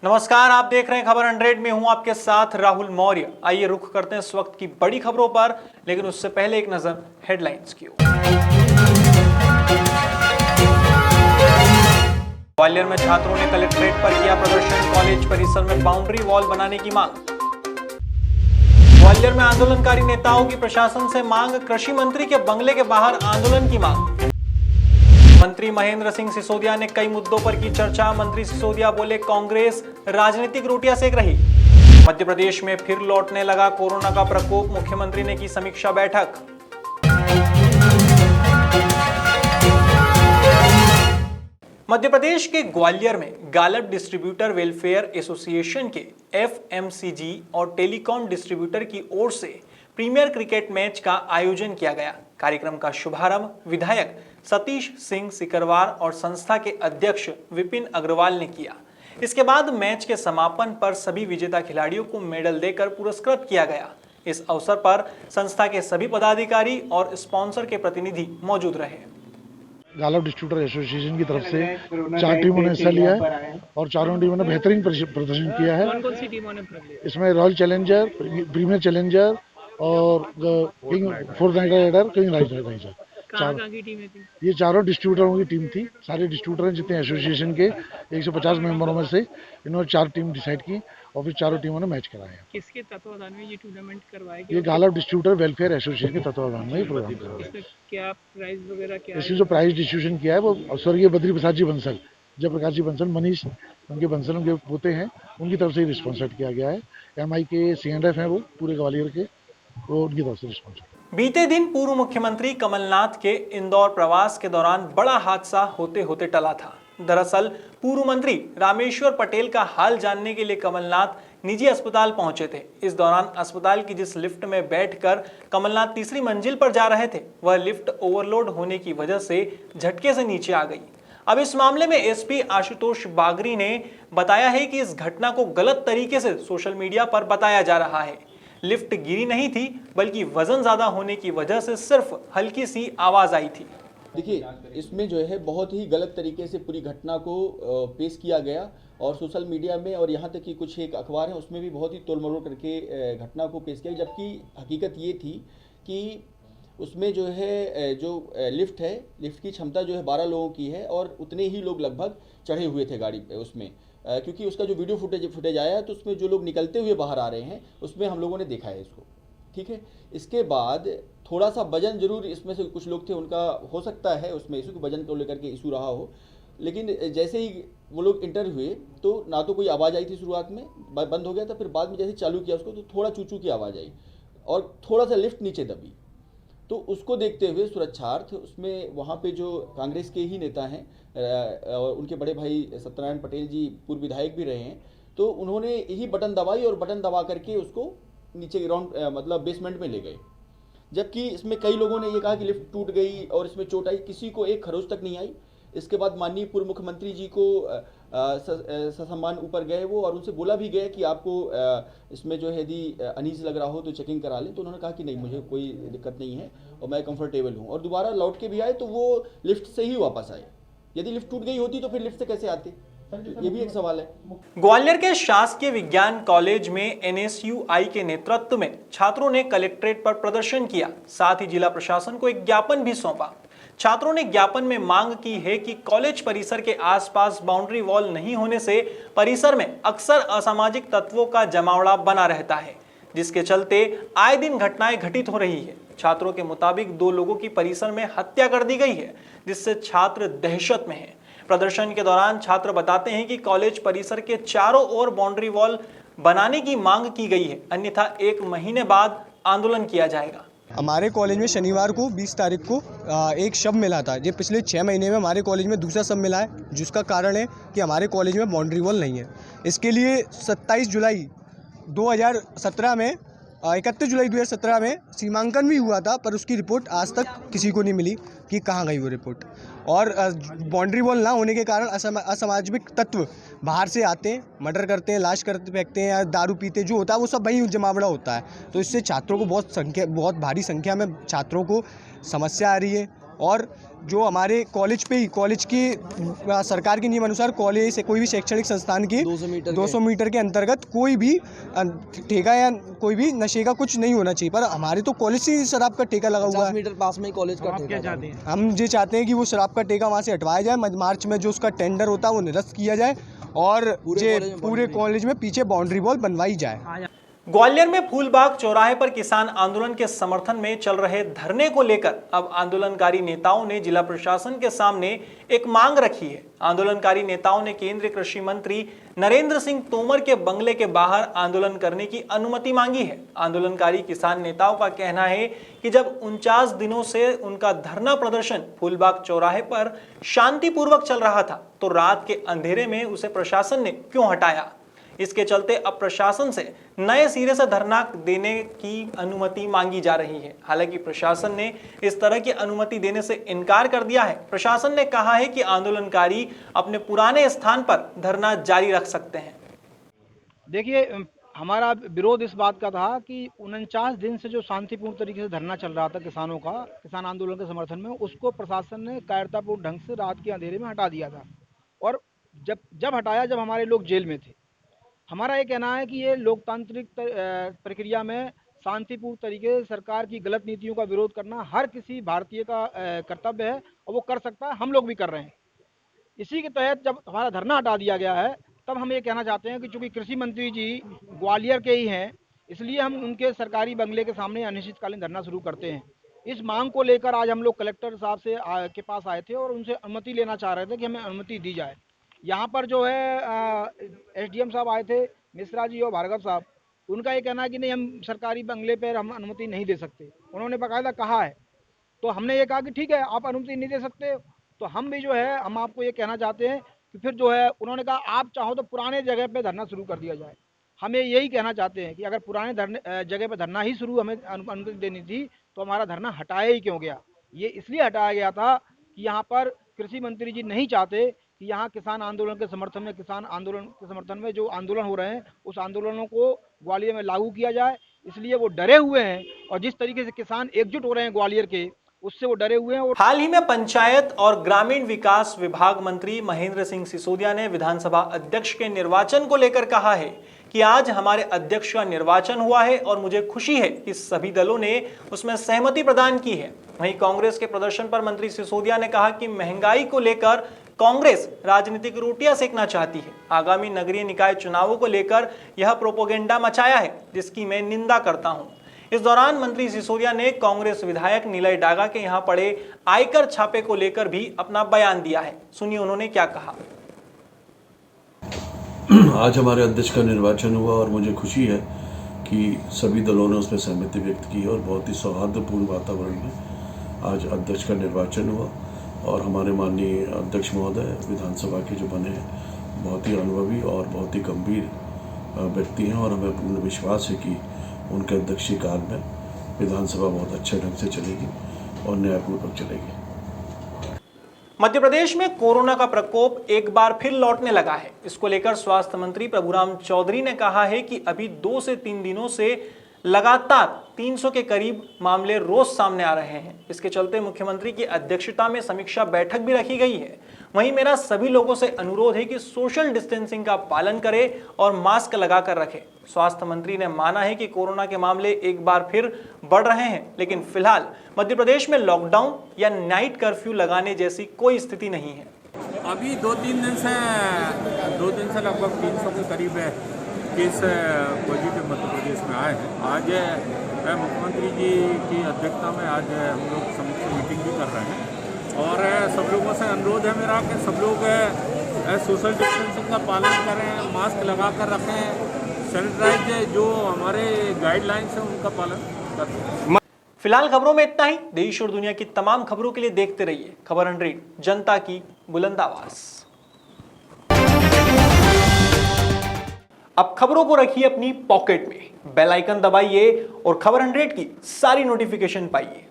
नमस्कार, आप देख रहे हैं खबर 100 में हूं आपके साथ राहुल मौर्य। आइए रुख करते हैं इस वक्त की बड़ी खबरों पर, लेकिन उससे पहले एक नजर हेडलाइंस की ओर। ग्वालियर में छात्रों ने कलेक्ट्रेट पर किया प्रदर्शन, कॉलेज परिसर में बाउंड्री वॉल बनाने की मांग। ग्वालियर में आंदोलनकारी नेताओं की प्रशासन से मांग, कृषि मंत्री के बंगले के बाहर आंदोलन की मांग। मंत्री महेंद्र सिंह सिसोदिया ने कई मुद्दों पर की चर्चा, मंत्री सिसोदिया बोले कांग्रेस राजनीतिक रोटियां सेक रही। मध्य प्रदेश में फिर लौटने लगा कोरोना का प्रकोप, मुख्यमंत्री ने की समीक्षा बैठक। मध्य प्रदेश के ग्वालियर में गालब डिस्ट्रीब्यूटर वेलफेयर एसोसिएशन के एफएमसीजी और टेलीकॉम डिस्ट्रीब्यूटर की ओर से प्रीमियर क्रिकेट मैच का आयोजन किया गया। कार्यक्रम का शुभारंभ विधायक सतीश सिंह सिकरवार और संस्था के अध्यक्ष विपिन अग्रवाल ने किया। इसके बाद मैच के समापन पर सभी विजेता खिलाड़ियों को मेडल देकर पुरस्कृत किया गया। इस अवसर पर संस्था के सभी पदाधिकारी और स्पॉन्सर के प्रतिनिधि मौजूद रहे। गालब डिस्ट्रीब्यूटर एसोसिएशन की तरफ से 4 टीमों ने हिस्सा लिया है और चारों टीमों ने बेहतरीन प्रदर्शन किया है। कौन सी टीमों ने भाग लिया? इसमें रॉयल चैलेंजर, प्रीमियर चैलेंजर और King Fourth Knight Rider, King Rider. कहाँ की टीमें थी? ये चारों डिस्ट्रीब्यूटरों की टीम थी। सारे डिस्ट्रीब्यूटर हैं जितने एसोसिएशन के 150 मेंबरों में से इन्होंने 4 टीम डिसाइड की और फिर चारों टीमों ने मैच कराया। किसके तत्वाधान में ये टूर्नामेंट करवाया गया? ये गालब डिस्ट्रीब्यूटर वेलफेयर एसोसिएशन के तत्वाधान में ये प्रोग्राम करवाया। इसमें क्या प्राइज वगैरह क्या इसकी जो प्राइज डिस्ट्रीब्यूशन किया है वो स्वर्गीय बद्री प्रसाद जी बंसल, जयप्रकाश जी बंसल, मनीष उनके बंसल उनके पोते हैं, उनकी तरफ से रिस्पॉन्सर किया गया है। एमआई के सीएनएफ हैं वो पूरे ग्वालियर के, वो उनकी तरफ से रिस्पॉन्सर। बीते दिन पूर्व मुख्यमंत्री कमलनाथ के इंदौर प्रवास के दौरान बड़ा हादसा होते होते टला था। दरअसल पूर्व मंत्री रामेश्वर पटेल का हाल जानने के लिए कमलनाथ निजी अस्पताल पहुंचे थे। इस दौरान अस्पताल की जिस लिफ्ट में बैठकर कमलनाथ तीसरी मंजिल पर जा रहे थे, वह लिफ्ट ओवरलोड होने की वजह से झटके से नीचे आ गई। अब इस मामले में एसपी आशुतोष बागरी ने बताया है कि इस घटना को गलत तरीके से सोशल मीडिया पर बताया जा रहा है। लिफ्ट गिरी नहीं थी, बल्कि वजन ज्यादा होने की वजह से सिर्फ हल्की सी आवाज आई थी। देखिए, इसमें जो है बहुत ही गलत तरीके से पूरी घटना को पेश किया गया और सोशल मीडिया में और यहाँ तक कि कुछ एक अखबार हैं उसमें भी बहुत ही तोड़-मरोड़ करके घटना को पेश किया, जबकि हकीकत ये थी कि उसमें जो है जो लिफ्ट है, लिफ्ट की क्षमता जो है 12 लोगों की है और उतने ही लोग लगभग चढ़े हुए थे गाड़ी पे उसमें, क्योंकि उसका जो वीडियो फुटेज आया है तो उसमें जो लोग निकलते हुए बाहर आ रहे हैं उसमें हम लोगों ने देखा है इसको, ठीक है। इसके बाद थोड़ा सा वजन जरूर इसमें से कुछ लोग थे उनका हो सकता है उसमें इशू के वजन को लेकर के इशू रहा हो, लेकिन जैसे ही वो लोग इंटर हुए तो ना तो कोई आवाज़ आई थी, शुरुआत में बंद हो गया था, फिर बाद में जैसे चालू किया उसको तो थोड़ा चूचू की आवाज़ आई और थोड़ा सा लिफ्ट नीचे दबी। तो उसको देखते हुए सुरक्षार्थ उसमें वहाँ पे जो कांग्रेस के ही नेता हैं और उनके बड़े भाई सत्यनारायण पटेल जी पूर्व विधायक भी रहे हैं, तो उन्होंने यही बटन दबाई और बटन दबा करके उसको नीचे ग्राउंड मतलब बेसमेंट में ले गए। जबकि इसमें कई लोगों ने ये कहा कि लिफ्ट टूट गई और इसमें चोट आई, किसी को एक खरोच तक नहीं आई। इसके बाद माननीय पूर्व मुख्यमंत्री जी को ससम्मान ऊपर गए वो और उनसे बोला भी गया कि आपको इसमें जो है यदि अनीज लग रहा हो तो चेकिंग करा लें, तो उन्होंने कहा कि नहीं, मुझे कोई दिक्कत नहीं है और मैं कंफर्टेबल हूँ, और दोबारा लौट के भी आए तो वो लिफ्ट से ही वापस आए। यदि लिफ्ट टूट गई होती तो फिर लिफ्ट से कैसे आते, ये भी एक सवाल है। ग्वालियर के शासकीय विज्ञान कॉलेज में एनएसयूआई के नेतृत्व में छात्रों ने कलेक्ट्रेट पर प्रदर्शन किया, साथ ही जिला प्रशासन को एक ज्ञापन भी सौंपा। छात्रों ने ज्ञापन में मांग की है कि कॉलेज परिसर के आसपास बाउंड्री वॉल नहीं होने से परिसर में अक्सर असामाजिक तत्वों का जमावड़ा बना रहता है, जिसके चलते आए दिन घटनाएं घटित हो रही है। छात्रों के मुताबिक 2 लोगों की परिसर में हत्या कर दी गई है, जिससे छात्र दहशत में हैं। प्रदर्शन के दौरान छात्र बताते हैं कि कॉलेज परिसर के चारों ओर बाउंड्री वॉल बनाने की मांग की गई है, अन्यथा 1 महीने बाद आंदोलन किया जाएगा। हमारे कॉलेज में शनिवार को 20 तारीख को एक शव मिला था। ये पिछले 6 महीने में हमारे कॉलेज में दूसरा शव मिला है, जिसका कारण है कि हमारे कॉलेज में बाउंड्री वॉल नहीं है। इसके लिए 27 जुलाई 2017 में 31 जुलाई 2017 में सीमांकन भी हुआ था, पर उसकी रिपोर्ट आज तक किसी को नहीं मिली कि कहाँ गई वो रिपोर्ट। और बाउंड्री वॉल ना होने के कारण असामाजिक तत्व बाहर से आते हैं, मर्डर करते हैं, लाश करते फेंकते हैं या दारू पीते, जो होता है वो सब वहीं जमावड़ा होता है। तो इससे छात्रों को बहुत भारी संख्या में छात्रों को समस्या आ रही है और जो हमारे कॉलेज पे ही कॉलेज की सरकार के नियम अनुसार कॉलेज से कोई भी शैक्षणिक संस्थान की 200 मीटर के अंतर्गत कोई भी ठेका या कोई भी नशे का कुछ नहीं होना चाहिए। पर हमारे तो कॉलेज से ही शराब का ठेका लगा हुआ है। 50 मीटर पास में ही कॉलेज का ठेका है। हम ये चाहते हैं कि वो शराब का ठेका वहाँ से हटवाया जाए, मार्च में जो उसका टेंडर होता है वो निरस्त किया जाए और पूरे कॉलेज में पीछे बाउंड्री वॉल बनवाई जाए। ग्वालियर में फूलबाग चौराहे पर किसान आंदोलन के समर्थन में चल रहे धरने को लेकर अब आंदोलनकारी नेताओं ने जिला प्रशासन के सामने एक मांग रखी है। आंदोलनकारी नेताओं ने केंद्रीय कृषि मंत्री नरेंद्र सिंह तोमर के बंगले के बाहर आंदोलन करने की अनुमति मांगी है। आंदोलनकारी किसान नेताओं का कहना है कि जब 49 दिनों से उनका धरना प्रदर्शन फूलबाग चौराहे पर शांतिपूर्वक चल रहा था तो रात के अंधेरे में उसे प्रशासन ने क्यों हटाया। इसके चलते अब प्रशासन से नए सिरे से धरना देने की अनुमति मांगी जा रही है। हालांकि प्रशासन ने इस तरह की अनुमति देने से इनकार कर दिया है। प्रशासन ने कहा है कि आंदोलनकारी अपने पुराने स्थान पर धरना जारी रख सकते हैं। देखिए, हमारा विरोध इस बात का था कि 49 दिन से जो शांतिपूर्ण तरीके से धरना चल रहा था किसानों का, किसान आंदोलन के समर्थन में, उसको प्रशासन ने कायरतापूर्ण ढंग से रात के अंधेरे में हटा दिया था। और जब हटाया, जब हमारे लोग जेल में थे। हमारा ये कहना है कि ये लोकतांत्रिक प्रक्रिया में शांतिपूर्ण तरीके से सरकार की गलत नीतियों का विरोध करना हर किसी भारतीय का कर्तव्य है और वो कर सकता है। हम लोग भी कर रहे हैं। इसी के तहत जब हमारा धरना हटा दिया गया है तब हम ये कहना चाहते हैं कि चूंकि कृषि मंत्री जी ग्वालियर के ही हैं, इसलिए हम उनके सरकारी बंगले के सामने अनिश्चितकालीन धरना शुरू करते हैं। इस मांग को लेकर आज हम लोग कलेक्टर साहब के पास आए थे और उनसे अनुमति लेना चाह रहे थे कि हमें अनुमति दी जाए। यहाँ पर जो है एसडीएम साहब आए थे, मिश्रा जी और भार्गव साहब, उनका ये कहना है कि नहीं, हम सरकारी बंगले पर हम अनुमति नहीं दे सकते। उन्होंने बाकायदा कहा है। तो हमने ये कहा कि ठीक है, आप अनुमति नहीं दे सकते तो हम भी जो है, हम आपको ये कहना चाहते हैं कि फिर जो है, उन्होंने कहा आप चाहो तो पुराने जगह पे धरना शुरू कर दिया जाए। हमें यही कहना चाहते हैं कि अगर पुराने जगह पे धरना ही शुरू हमें अनुमति देनी थी तो हमारा धरना हटाया ही क्यों गया। ये इसलिए हटाया गया था कि यहाँ पर कृषि मंत्री जी नहीं चाहते कि यहाँ किसान आंदोलन के समर्थन में, किसान आंदोलन के समर्थन में जो आंदोलन हो रहे हैं उस आंदोलनों को ग्वालियर में लागू किया जाए। इसलिए वो डरे हुए हैं और जिस तरीके से किसान एकजुट हो रहे हैं ग्वालियर के, उससे वो डरे हुए हैं। हाल ही में पंचायत और ग्रामीण विकास विभाग मंत्री महेंद्र सिंह सिसोदिया ने विधानसभा अध्यक्ष के निर्वाचन को लेकर कहा है कि आज हमारे अध्यक्ष का निर्वाचन हुआ है और मुझे खुशी है कि सभी दलों ने उसमें सहमति प्रदान की है। वहीं कांग्रेस के प्रदर्शन पर मंत्री सिसोदिया ने कहा कि महंगाई को लेकर कांग्रेस राजनीतिक रोटियां सेकना चाहती है। आगामी नगरीय निकाय चुनावों को लेकर यह प्रोपोगेंडा मचाया है, जिसकी मैं निंदा करता हूं। इस दौरान मंत्री सिसोदिया ने कांग्रेस विधायक निलय डागा के यहां पड़े आयकर छापे को लेकर भी अपना बयान दिया है। सुनिए उन्होंने क्या कहा। आज हमारे अध्यक्ष का निर्वाचन हुआ और मुझे खुशी है कि सभी दलों ने उसमें सहमति व्यक्त की और बहुत ही सौहार्दपूर्ण वातावरण में आज अध्यक्ष का निर्वाचन हुआ। और हमारे माननीय अध्यक्ष महोदय विधानसभा के जो बने हैं बहुत ही अनुभवी और बहुत ही गंभीर व्यक्ति हैं और हमें पूर्ण विश्वास है कि उनके अध्यक्षीय काल में विधानसभा बहुत अच्छे ढंग से चलेगी और न्यायपूर्वक चलेगी। मध्य प्रदेश में कोरोना का प्रकोप एक बार फिर लौटने लगा है। इसको लेकर स्वास्थ्य मंत्री प्रभुराम चौधरी ने कहा है कि अभी 2 से 3 दिनों से लगातार 300 के करीब मामले रोज सामने आ रहे हैं। इसके चलते मुख्यमंत्री की अध्यक्षता में समीक्षा बैठक भी रखी गई है। वहीं मेरा सभी लोगों से अनुरोध है कि सोशल डिस्टेंसिंग का पालन करें और मास्क लगाकर रखें। स्वास्थ्य मंत्री ने माना है कि कोरोना के मामले एक बार फिर बढ़ रहे हैं, लेकिन फिलहाल मध्य प्रदेश में लॉकडाउन या नाइट कर्फ्यू लगाने जैसी कोई स्थिति नहीं है। अभी 2-3 दिन से लगभग 300 के करीब केस पॉजिटिव मध्य प्रदेश में आए हैं। आज मुख्यमंत्री जी की अध्यक्षता में आज हम लोग समीक्षा मीटिंग भी कर रहे हैं और सब लोगों से अनुरोध है मेरा कि सब लोग सोशल डिस्टेंसिंग का पालन करें, मास्क लगा कर रखें, सैनिटाइज जो हमारे गाइडलाइंस हैं उनका पालन करें। फिलहाल खबरों में इतना ही। देश और दुनिया की तमाम खबरों के लिए देखते रहिए खबर 100, जनता की बुलंद आवाज। अब खबरों को रखिए अपनी पॉकेट में, बेल आइकन दबाइए और खबर 100 की सारी नोटिफिकेशन पाइए।